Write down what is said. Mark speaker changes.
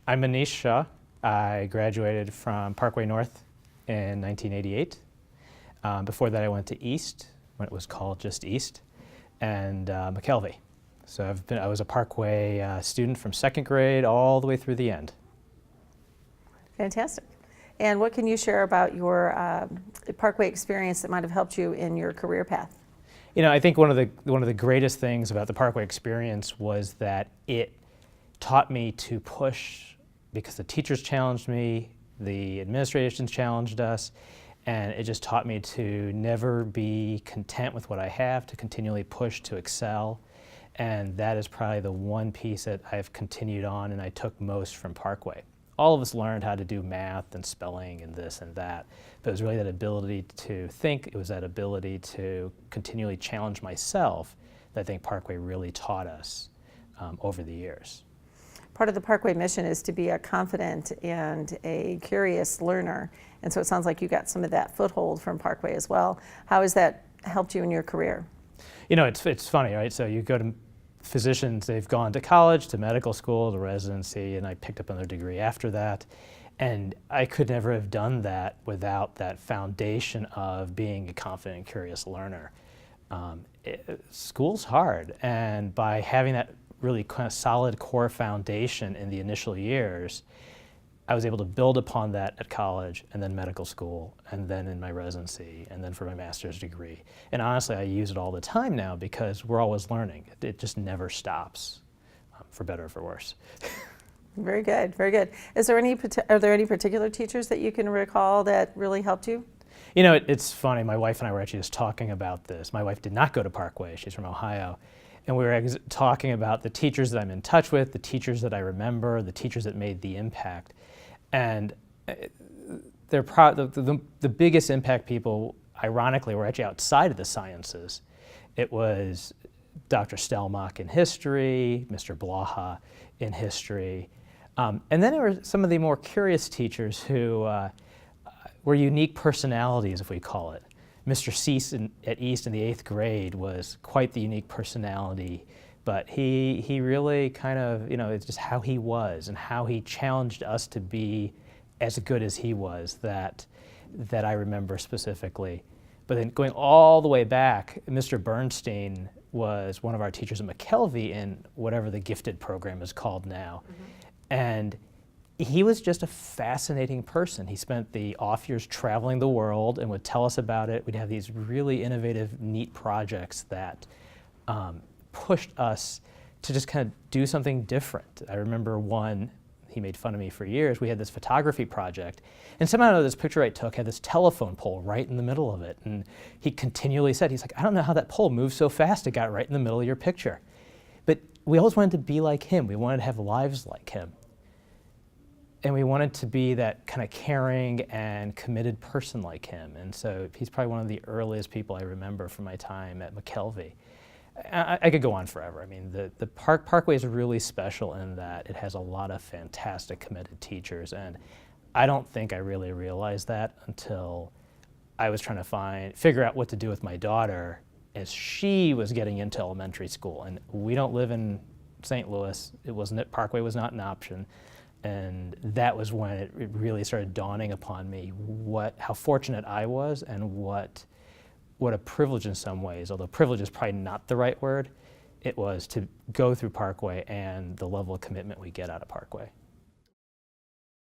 Speaker 1: I'm Manish Shah. I graduated from Parkway North in 1988. Before that I went to East, when it was called just East, and McKelvey. So I was a Parkway student from second grade all the way through the end.
Speaker 2: Fantastic. And what can you share about your Parkway experience that might have helped you in your career path?
Speaker 1: You know, I think one of the greatest things about the Parkway experience was that it taught me to push, because the teachers challenged me, the administrations challenged us, and it just taught me to never be content with what I have, to continually push to excel. And that is probably the one piece that I've continued on and I took most from Parkway. All of us learned how to do math and spelling and this and that, but it was really that ability to think, it was that ability to continually challenge myself that I think Parkway really taught us over the years.
Speaker 2: Part of the Parkway mission is to be a confident and a curious learner, and so it sounds like you got some of that foothold from Parkway as well. How has that helped you in your career?
Speaker 1: You know, it's funny, right? So you go to physicians, they've gone to college, to medical school, to residency, and I picked up another degree after that. And I could never have done that without that foundation of being a confident and curious learner. School's hard, and by having that really kind of solid core foundation in the initial years, I was able to build upon that at college and then medical school and then in my residency and then for my master's degree. And honestly, I use it all the time now because we're always learning. It just never stops, for better or for worse.
Speaker 2: Very good, very good. Are there any particular teachers that you can recall that really helped you?
Speaker 1: You know, it's funny, my wife and I were actually just talking about this. My wife did not go to Parkway, she's from Ohio. And we were talking about the teachers that I'm in touch with, the teachers that I remember, the teachers that made the impact. And the biggest impact people, ironically, were actually outside of the sciences. It was Dr. Stelmach in history, Mr. Blaha in history. And then there were some of the more curious teachers who were unique personalities, if we call it. Mr. Cease at East in the 8th grade was quite the unique personality, but he really kind of, you know, it's just how he was and how he challenged us to be as good as he was that I remember specifically. But then going all the way back, Mr. Bernstein was one of our teachers at McKelvey in whatever the gifted program is called now. Mm-hmm. And he was just a fascinating person. He spent the off years traveling the world and would tell us about it. We'd have these really innovative, neat projects that pushed us to just kind of do something different. I remember one, he made fun of me for years, we had this photography project, and somehow this picture I took had this telephone pole right in the middle of it, and he continually said, he's like, I don't know how that pole moved so fast, it got right in the middle of your picture. But we always wanted to be like him, we wanted to have lives like him. And we wanted to be that kind of caring and committed person like him. And so he's probably one of the earliest people I remember from my time at McKelvey. I could go on forever. I mean, the Parkway is really special in that it has a lot of fantastic committed teachers. And I don't think I really realized that until I was trying to figure out what to do with my daughter as she was getting into elementary school. And we don't live in St. Louis. Parkway was not an option. And that was when it really started dawning upon me how fortunate I was and what a privilege in some ways, although privilege is probably not the right word, it was to go through Parkway and the level of commitment we get out of Parkway.